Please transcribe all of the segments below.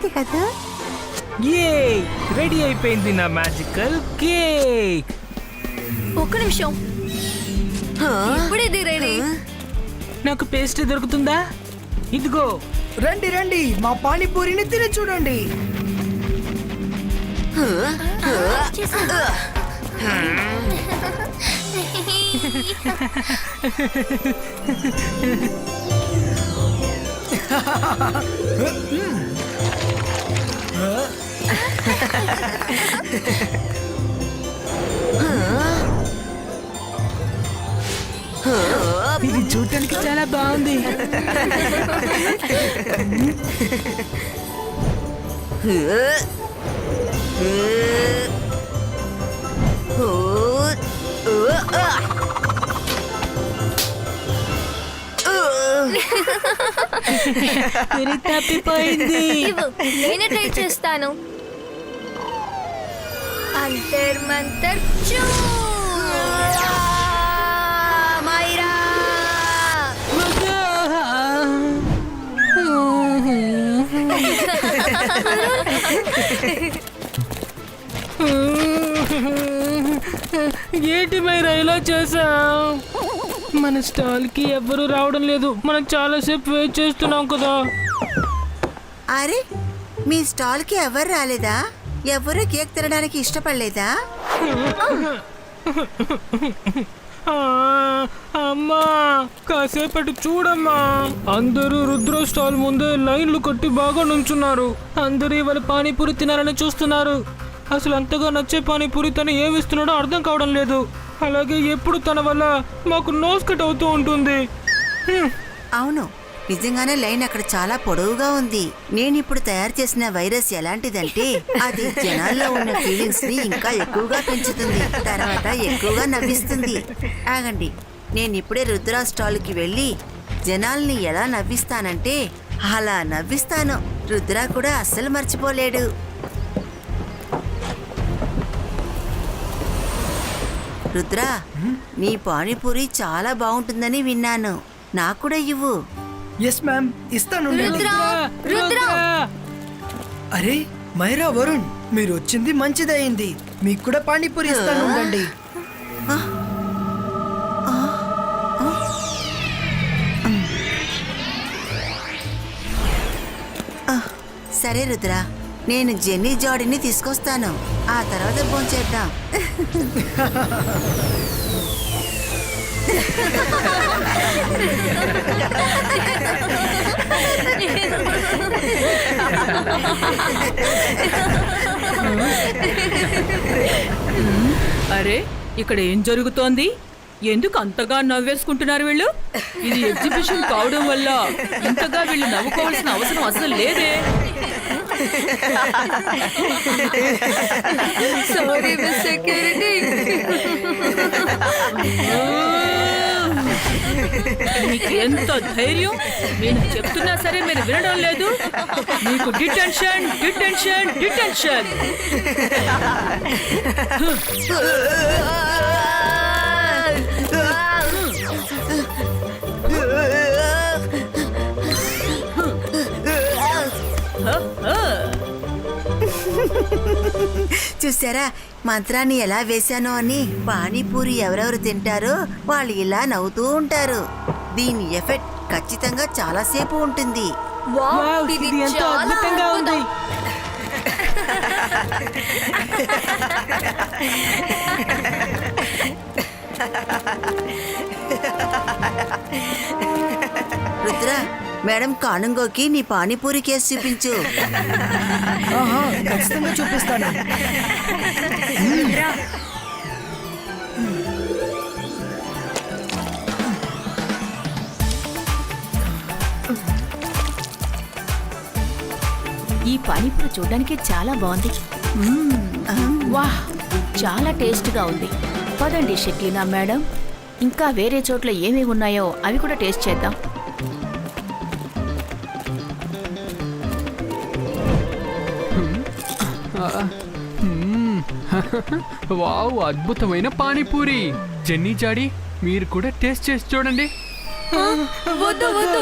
బాగుంది కదా. ఏ రెడీ అయిపోయింది నా మ్యాజికల్ కేక్. ఒక్క నిమిషం, ఇప్పుడేది రెడీ. నాకు పేస్ట్రీ దొరుకుతుందా? ఇదిగో. రండి రండి, మా పానీపూరిని తిని చూడండి. ఇది చూడటానికి చాలా బాగుంది. తప్పిపోయింది. నేనే ట్రై చేస్తాను. అంతర్ మంతర్ చూ మైరా. ఏంటి మైరా ఇలా చేసావు? మన స్టాల్ కి ఎవ్వరూ రావడం లేదు. మనం చాలాసేపు వెయిట్ చేస్తున్నాం కదా. అరే, మీ స్టాల్ కి ఎవరు రాలేదా? ఎవరు కేక్ తినడానికి ఇష్టపడలేదా? అమ్మా, కాసేపటి చూడమ్మా. అందరూ రుద్ర స్టాల్ ముందే లైన్లు కట్టి బాగా నుంచున్నారు. అందరూ ఇవాళ పానీపూరి తినాలని చూస్తున్నారు. అసలు అంతగా నచ్చే పానీపూరి తను ఏమిస్తున్నాడో అర్థం కావడం లేదు. అలాగే ఎప్పుడు తన వల్ల మాకు నోస్ కట్ అవుతూ ఉంటుంది. అవును, నిజంగానే లైన్ అక్కడ చాలా పొడవుగా ఉంది. నేను ఇప్పుడు తయారు చేసిన వైరస్ ఎలాంటిదంటే అది జనాల్లో ఉన్న ఫీలింగ్స్ ని ఇంకా ఎక్కువగా పెంచుతుంది, తర్వాత ఎక్కువగా నవ్విస్తుంది. ఆగండి, నేను ఇప్పుడే రుద్ర స్టాల్ కి వెళ్ళి జనాల్ని ఎలా నవ్విస్తానంటే అలా నవ్విస్తాను. రుద్ర కూడా అస్సలు మర్చిపోలేడు. రుద్ర, నీ పానీపూరి చాలా బాగుంటుందని విన్నాను. నాకు కూడా ఇవ్వు. ఎస్ మ్యామ్, ఇస్తాను. రుద్ర, అరే మైరా, వరుణ్, మీరు వచ్చింది మంచిదయింది. మీకు కూడా పానీపూరి ఇస్తాను. ఉండండి. సరే రుద్ర, నేను జెన్నీ జాడీని తీసుకొస్తాను. ఆ తర్వాత భోంచేద్దాం. అరే, ఇక్కడ ఏం జరుగుతోంది? ఎందుకు అంతగా నవ్వేసుకుంటున్నారు వీళ్ళు? ఇది ఎగ్జిబిషన్ కావడం వల్ల ఇంతగా వీళ్ళు నవ్వుకోవాల్సిన అవసరం అసలు లేదే. Sorry miss security. మీకు ఎంత ధైర్యం! నేను చెప్తున్నా సరే మీరు వినడం లేదు. మీకు డిటెన్షన్, డిటెన్షన్, డిటెన్షన్. చూసారా మంత్రాన్ని ఎలా వేశానో అని? పానీపూరి ఎవరెవరు తింటారో వాళ్ళు ఇలా నవ్వుతూ ఉంటారు. దీని ఎఫెక్ట్ ఖచ్చితంగా చాలాసేపు ఉంటుంది. వావ్, ఇది ఎంతో చాలా అద్భుతంగా ఉంది. రుద్ర, మేడం కానుంగోకి నీ పానీపూరి కేసు చూపించు. ఖచ్చితంగా చూపిస్తాను. ఈ పానీపూరి చూడడానికి చాలా బాగుంది. వాహ్, చాలా టేస్ట్గా ఉంది. పదండి షెక్లీనా మేడం, ఇంకా వేరే చోట్ల ఏమేమి ఉన్నాయో అవి కూడా టేస్ట్ చేద్దాం. వావ్, అద్భుతమైన పానీపూరి. జెన్నీ జాడీ, మీరు కూడా టేస్ట్ చేసి చూడండి. వద్దు వద్దు.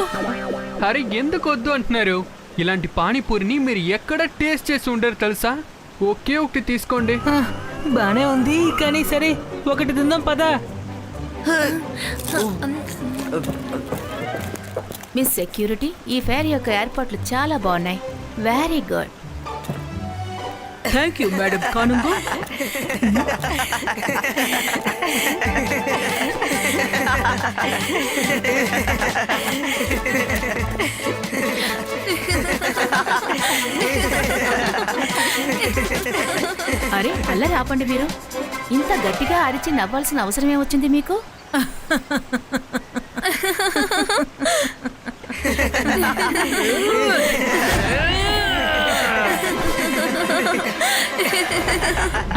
అరే, ఎందుకు వద్దు అంటున్నారు? ఇలాంటి పానీపూరిని మీరు ఎక్కడ టేస్ట్ చేసి ఉండరు తెలుసా? ఒకే ఒకటి తీసుకోండి. బానే ఉంది కానీ సరే ఒకటి తిందాం పదా. మిస్ సెక్యూరిటీ, ఈ ఫేర్ యొక్క ఏర్పాట్లు చాలా బాగున్నాయి. Very good. Thank you madam Kanungo. అరే అల్లరి ఆపండి మీరు. ఇంత గట్టిగా అరిచి నవ్వాల్సిన అవసరం ఏమొచ్చింది మీకు?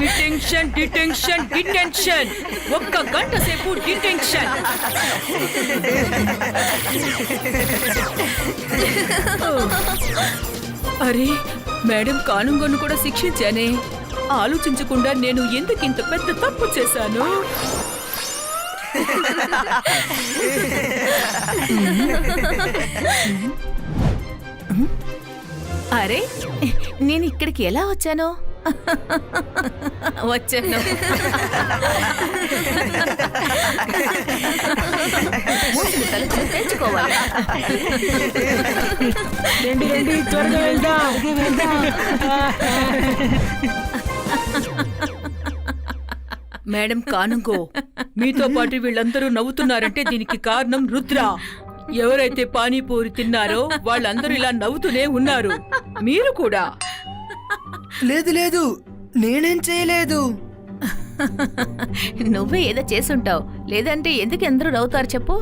డిటెన్షన్ డిటెన్షన్ డిటెన్షన్, 1 గంట సేపు డిటెన్షన్. అరే మేడం కానుంగను కూడా శిక్షించానే. ఆలోచించకుండా నేను ఎందుకు ఇంత పెద్ద తప్పు చేశాను? అరే నేను ఇక్కడికి ఎలా వచ్చాను? వచ్చాను. మూసులు తలుపులు తెచ్చుకోవాలి. రండి రండి త్వరగా వెళ్దాం. మేడం కానుంగో, మీతో పాటు వీళ్ళందరూ నవ్వుతున్నారంటే దీనికి కారణం రుద్ర. ఎవరైతే పానీపూరి తిన్నారో వాళ్ళందరూ ఇలా నవ్వుతూనే ఉన్నారు. మీరు కూడా. లేదు లేదు, నేనేం చేయలేదు. నువ్వే ఏదో చేసుంటావు, లేదంటే ఎందుకు అందరూ నవ్వుతారు చెప్పు?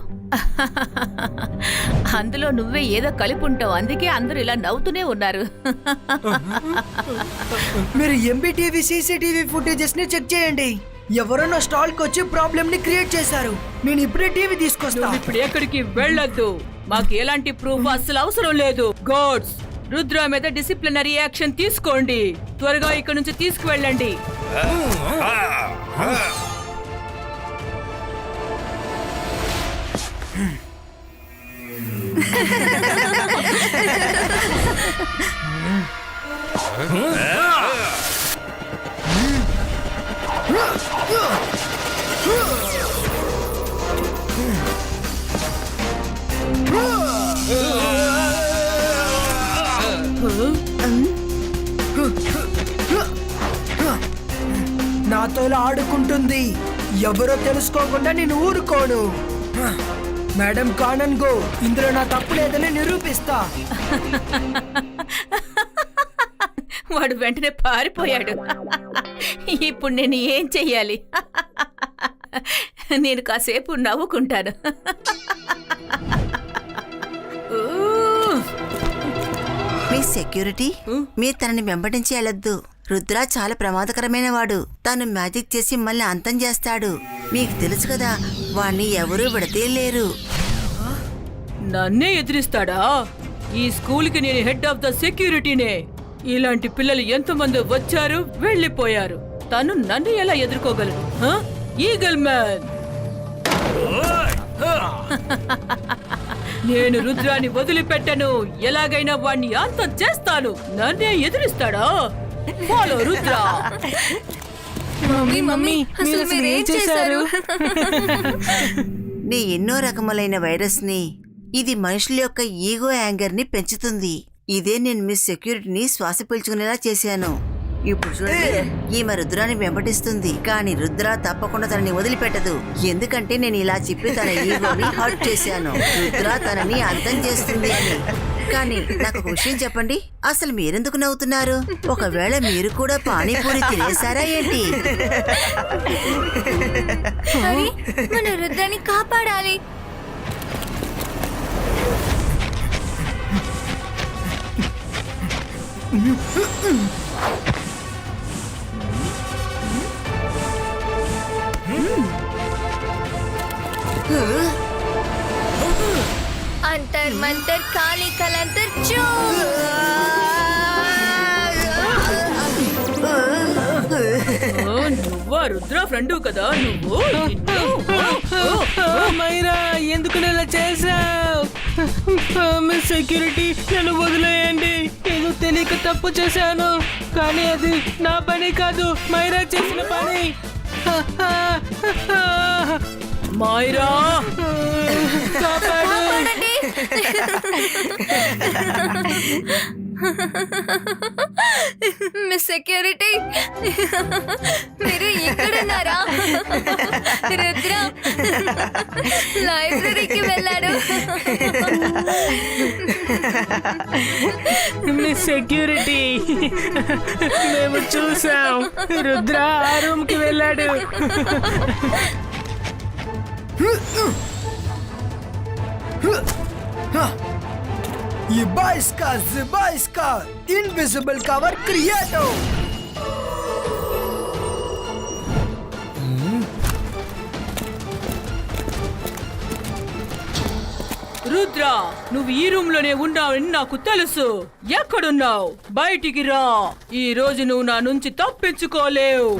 అందులో నువ్వే ఏదో కలిపి ఉంటావు, అందుకే అందరూ ఇలా నవ్వుతూనే ఉన్నారు. మీరు ఎంబీటీవీ సీసీటీవీ ఫుటేజెస్ ని చెక్ చేయండి. ఎవరో నా స్టాల్ కి వచ్చి ప్రాబ్లం ని క్రియేట్ చేశారు. నేను ఇప్పుడే టీవీ తీసుకొస్తా. నువ్వు ఇప్పుడు ఎక్కడికి వెళ్ళొద్దు. మాకు ఎలాంటి ప్రూఫ్ అస్సలు అవసరం లేదు. గోడ్స్, రుద్ర మీద డిసిప్లినరీ యాక్షన్ తీసుకోండి. త్వరగా ఇక్కడ నుంచి తీసుకువెళ్ళండి. నాతో ఇలా ఆడుకుంటుంది. ఎవరో తెలుసుకోకుండా నేను ఊరుకోను. మేడం కానన్గో, ఇందులో నా తప్పు లేదని నిరూపిస్తా. వాడు వెంటనే పారిపోయాడు. ఇప్పుడు నేను ఏం చెయ్యాలి? నేను కాసేపు నవ్వుకుంటాను. మీ సెక్యూరిటీ, మీరు తనని వెంబడించి వెళ్ళొద్దు. రుద్ర చాలా ప్రమాదకరమైన వాడు. తను మ్యాజిక్ చేసి మళ్ళీ అంతం చేస్తాడు. మీకు తెలుసు కదా, వాణ్ణి ఎవరూ విడతీయలేరు. నన్నే ఎదిరిస్తాడా? ఈ స్కూల్కి నేను హెడ్ ఆఫ్ ద సెక్యూరిటీనే. ఇలాంటి పిల్లలు ఎంతమంది వచ్చారు, వెళ్ళిపోయారు. తను నన్ను ఎలా ఎదుర్కోగలడు? Eagle man. నేను రుద్రాన్ని వదిలిపెట్టను. ఎలాగైనా వాణ్ణి అంతం చేస్తాను. నన్నే ఎదిరిస్తాడా? ఫాలో రుద్ర. మమ్మీ అసలు మీరేం చేశారు? నీ ఎన్నో రకములైన వైరస్ ని, ఇది మనుషుల యొక్క ఈగో యాంగర్ ని పెంచుతుంది. ఇదే నేను మీ సెక్యూరిటీని శ్వాస పీల్చుకునేలా చేశాను. ఇప్పుడు చూడండి, ఈమె రుద్రాన్ని వెంబడిస్తుంది, కానీ రుద్ర తప్పకుండా తనని వదిలిపెట్టదు. ఎందుకంటే నేను ఇలా చెప్పి తన ఈగోని హర్ట్ చేశాను. రుద్ర తనని అర్థం చేస్తుంది అని. కానీ నాకు ఒక విషయం చెప్పండి, అసలు మీరెందుకు నవ్వుతున్నారు? ఒకవేళ మీరు కూడా పానీపూరి తినేసారా ఏంటి? మన రుద్రాన్ని కాపాడాలి. अंतर मंतर काली कलंतर चू. నువ్వా రుద్ర ఫ్రెండు కదా నువ్వు? మైరా ఎందుకు ఇలా చేసావు? మిస్ సెక్యూరిటీ నన్ను వదిలేయండి. ఏదో తెలియక తప్పు చేశాను, కానీ అది నా పని కాదు, మైరా చేసిన పని. మైరా కాపాడు. కాపాడండి. మిస్ సెక్యూరిటీ మీరు ఇక్కడున్నారా? రుద్ర లైబ్రరీకి వెళ్ళాడు. మిస్ సెక్యూరిటీ మేము చూసాం, రుద్ర ఆ రూమ్ కి వెళ్ళాడు. ये इसका इनविजिबल कवर क्रिएट हो। రుద్ర, నువ్వు ఈ రూమ్ లోనే ఉన్నావని నాకు తెలుసు. ఎక్కడున్నావు? బయటికి రా. ఈ రోజు నువ్వు నా నుంచి తప్పించుకోలేవు.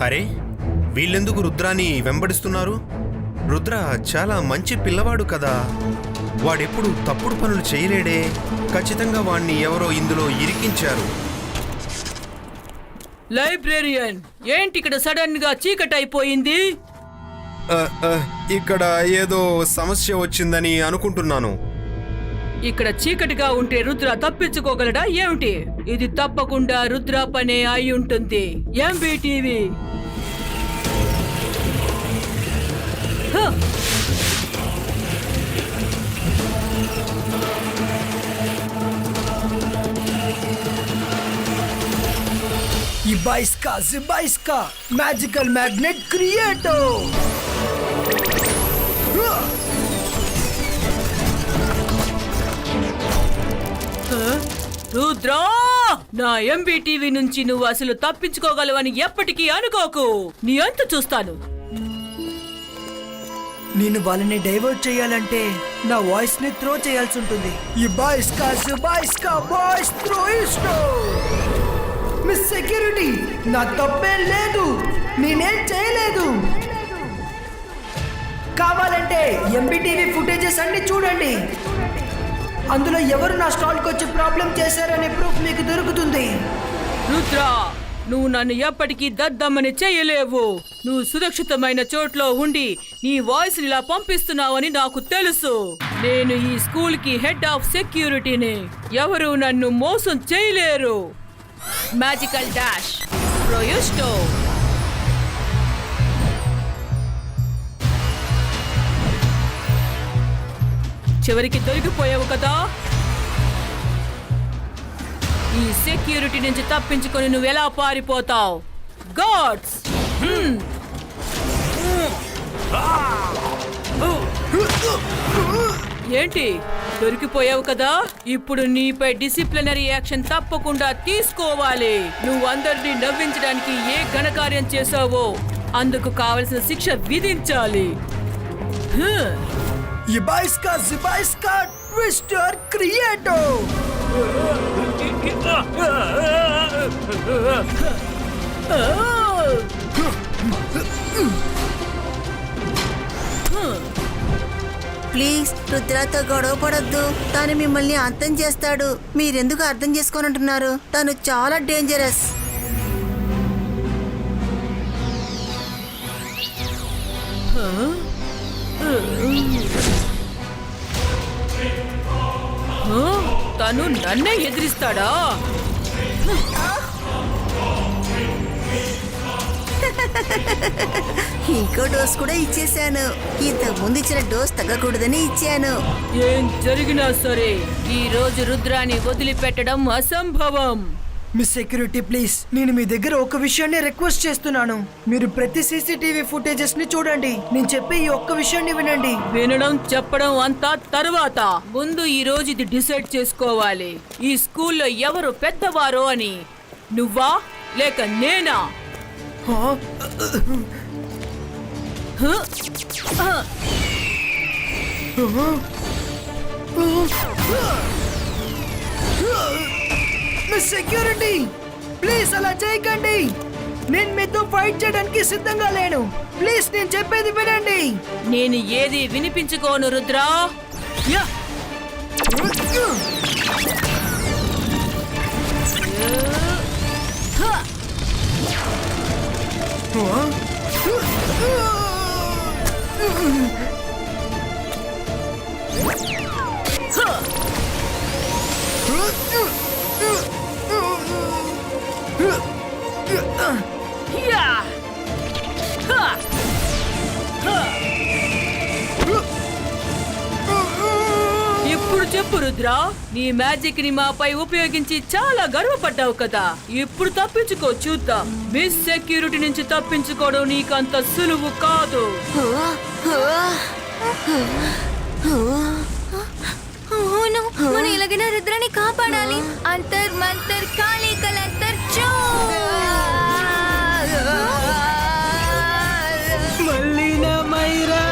అరే, వీళ్ళెందుకు రుద్రాని వెంబడిస్తున్నారు? రుద్ర చాలా మంచి పిల్లవాడు కదా, వాడెప్పుడు తప్పుడు పనులు చేయలేడే. ఖచ్చితంగా వాణ్ణి ఎవరో ఇందులో ఇరికించారు. లైబ్రేరియన్, ఏంటి ఇక్కడ సడన్ గా చీకటైపోయింది? ఇక్కడ ఏదో సమస్య వచ్చిందని అనుకుంటున్నాను. ఇక్కడ చీకటిగా ఉంటే రుద్ర తప్పించుకోగలడా ఏమిటి? ఇది తప్పకుండా రుద్ర పనే అయి ఉంటుంది. ఎంబీటీవీ जिबा इसका मैजिकल मैग्नेट क्रिएट हो। రుద్రా, నా ఎంబీటీవీ నుంచి నువ్వు అసలు తప్పించుకోగలవని ఎప్పటికీ అనుకోకు. నీ అంత చూస్తాను. నేను వాళ్ళని డైవర్ట్ చేయాలంటే నా వాయిస్ ని త్రో చేయాల్సి ఉంటుంది. जिबा इसका voice throw ISRO. Miss security, నా తప్పే లేదు, నేనేం చేయలేదు. కావాలంటే ఎంబీటీవీ ఫుటేజెస్ అన్ని చూడండి. అందులో ఎవరు నా స్టాల్కి వచ్చి ప్రాబ్లం చేశారనే ప్రూఫ్ మీకు దొరుకుతుంది. రుద్రా, నువ్వు నన్ను ఎప్పటికీ దద్దమ్మని చేయలేవు. నువ్వు సురక్షితమైన చోట్లో ఉండి నీ వాయిస్ ఇలా పంపిస్తున్నావని నాకు తెలుసు. నేను ఈ స్కూల్ కి హెడ్ ఆఫ్ సెక్యూరిటీని. ఎవరు నన్ను మోసం చేయలేరు. మ్యాజికల్ డాష్ ప్రొయూస్టో. చివరికి దొరికిపోయావు కదా. ఈ సెక్యూరిటీ నుంచి తప్పించుకొని నువ్వు ఎలా పారిపోతావు? గాడ్స్, ఏంటి దొరికిపోయావు కదా. ఇప్పుడు నీపై డిసిప్లినరీ యాక్షన్ తప్పకుండా తీసుకోవాలి. నువ్వు అందరినీ నవ్వించడానికి ఏ ఘనకార్యం చేసావో అందుకు కావలసిన శిక్ష విధించాలి. जिबा इसका ट्विस्टर क्रिएट हो। ప్లీజ్ రుద్రతో గొడవ పడొద్దు, తను మిమ్మల్ని అంతం చేస్తాడు. మీరెందుకు అర్థం చేసుకోనంటున్నారు? తను చాలా డేంజరస్. తను నన్నే ఎదిరిస్తాడా? ఇంకో డోస్ కూడా ఇచ్చేశాను. ఇంతకు ముందు ఇచ్చిన డోస్ తగ్గకూడదని ఇచ్చాను. ఏం జరిగినా సరే ఈ రోజు రుద్రాని వదిలిపెట్టడం అసంభవం. మిస్ సెక్యూరిటీ ప్లీజ్, నేను మీ దగ్గర ఒక విషయాన్ని రిక్వెస్ట్ చేస్తున్నాను. మీరు ప్రతి సీసీటీవీ ఫుటేజెస్ ని చూడండి. నేను చెప్పే ఈ ఒక్క విషయాన్ని వినండి. వినడం చెప్పడం అంతా తర్వాత. ముందు ఈ రోజు ఇది డిసైడ్ చేసుకోవాలి. ఈ స్కూల్లో ఎవరు పెద్దవారో అని. నువ్వా లేక నేనా? మిస్ సెక్యూరిటీ ప్లీజ్ అలా చేయకండి. నేను మీతో ఫైట్ చేయడానికి సిద్ధంగా లేను. ప్లీజ్ నేను చెప్పేది వినండి. నేను ఏది వినిపించుకోను రుద్రా. యా! ఇప్పుడు చెప్పు రుద్రా, నీ మ్యాజిక్ ని మాపై ఉపయోగించి చాలా గర్వపడ్డావు కదా. ఇప్పుడు తప్పించుకో చూద్దాం. మిస్ సెక్యూరిటీ నుంచి తప్పించుకోవడం నీకంత సులువు కాదు. అవును, మనం ఎలాగైనా రుద్రాని కాపాడాలి. అంతర్ మంతర్ కాళీ కలంతర్ చో. మళ్ళీ నా మైరా.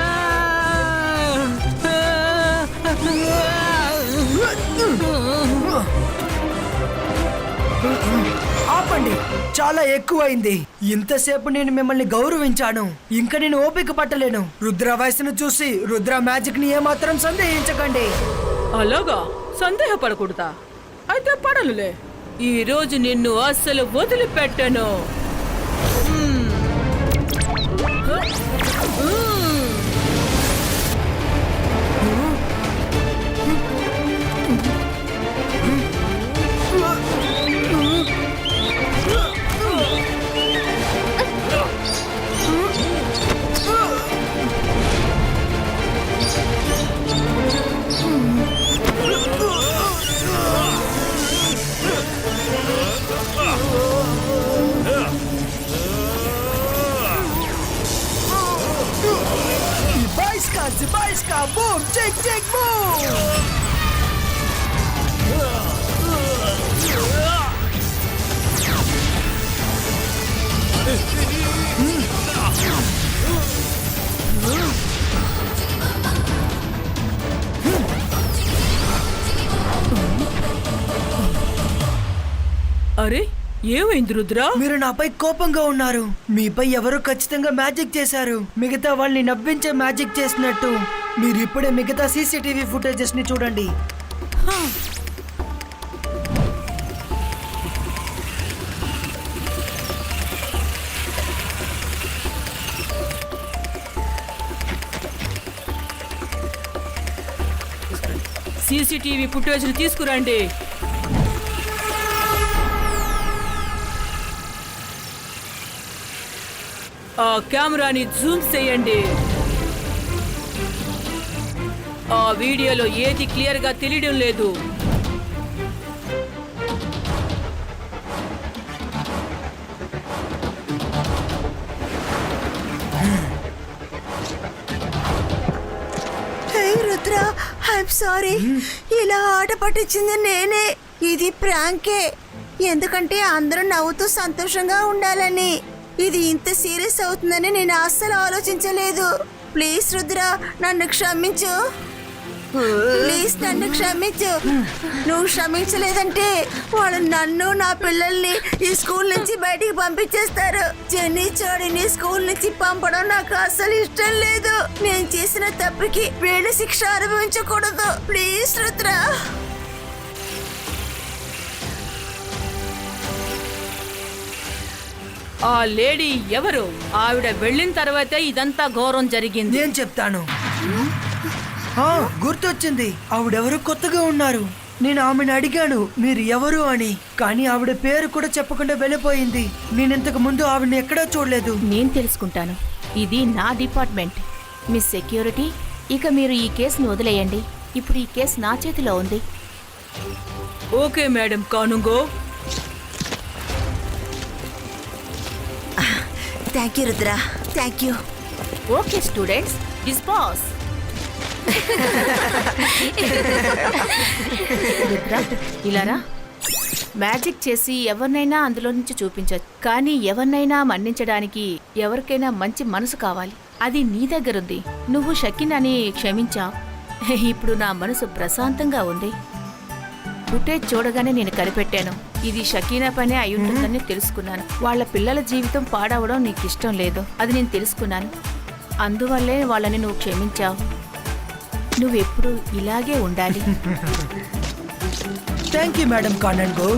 ఆపండి, చాలా ఎక్కువైంది. ఇంతసేపు నేను మిమ్మల్ని గౌరవించాను, ఇంకా నేను ఓపిక పట్టలేను. రుద్ర వయసును చూసి రుద్ర మ్యాజిక్ ని ఏమాత్రం సందేహించకండి. అలాగా సందేహపడకూడదా? అయితే పడనులే. ఈ రోజు నిన్ను అస్సలు వదిలిపెట్టను. Zibaiska, boom, check, check, boom! అరే, ఏమైంది రుద్రా? మీరు నాపై కోపంగా ఉన్నారు. మీపై ఎవరో ఖచ్చితంగా మ్యాజిక్ చేశారు. మిగతా వాళ్ళని నవ్వించే మ్యాజిక్ చేసినట్టు. మీరు ఇప్పుడే మిగతా సీసీటీవీ ఫుటేజెస్ ని చూడండి. సీసీటీవీ ఫుటేజ్ తీసుకురండి. ఆ కెమెరాని జూమ్ చేయండి. ఆ వీడియోలో ఏది క్లియర్ గా తెలియడం లేదు. హే రుద్ర, ఐఎమ్ సారీ. ఇలా ఆట పట్టించింది నేనే. ఇది ప్రాంకే, ఎందుకంటే అందరూ నవ్వుతూ సంతోషంగా ఉండాలని. ఇది ఇంత సీరియస్ అవుతుందని నేను అస్సలు ఆలోచించలేదు. ప్లీజ్ రుద్ర, నన్ను క్షమించు. ప్లీజ్ నన్ను క్షమించు. నువ్వు క్షమించలేదంటే వాళ్ళు నన్ను, నా పిల్లల్ని ఈ స్కూల్ నుంచి బయటికి పంపించేస్తారు. జెన్నీ చోడిని స్కూల్ నుంచి పంపడం నాకు అస్సలు ఇష్టం లేదు. నేను చేసిన తప్పుకి వీళ్ళు శిక్ష అనుభవించకూడదు. ప్లీజ్ రుద్ర. ఆ లేడీ ఎవరు? ఆవిడ వెళ్ళిన తర్వాతే ఇదంతా ఘోరం జరిగింది. నేను చెప్తాను. గుర్తొచ్చింది, ఆవిడెవరో కొత్తగా ఉన్నారు. నేను ఆమెను అడిగాను మీరు ఎవరు అని, కానీ ఆవిడ పేరు కూడా చెప్పకుండా వెళ్ళిపోయింది. నేను ఇంతకు ముందు ఆవిడని ఎక్కడా చూడలేదు. నేను తెలుసుకుంటాను. ఇది నా డిపార్ట్మెంట్. మిస్ సెక్యూరిటీ, ఇక మీరు ఈ కేసును వదిలేయండి. ఇప్పుడు ఈ కేసు నా చేతిలో ఉంది. Okay madam Kanungo. Thank you Rudra, thank you. Okay students, disperse. Rudra, ఇలారా. మ్యాజిక్ చేసి ఎవరినైనా అందులో నుంచి చూపించచ్చు, కానీ ఎవరినైనా మన్నించడానికి ఎవరికైనా మంచి మనసు కావాలి. అది నీ దగ్గరుంది. నువ్వు షకినని క్షమించావు. ఇప్పుడు నా మనసు ప్రశాంతంగా ఉంది. ఫుటేజ్ చూడగానే నేను కనిపెట్టాను. ఇది షకీనా పనే అయి ఉంటుందని తెలుసుకున్నాను. వాళ్ళ పిల్లల జీవితం పాడవడం నీకు ఇష్టం లేదు, అది నేను తెలుసుకున్నాను. అందువల్లే వాళ్ళని నువ్వు క్షమించావు. నువ్వెప్పుడు ఇలాగే ఉండాలి. Thank you madam కానంగో.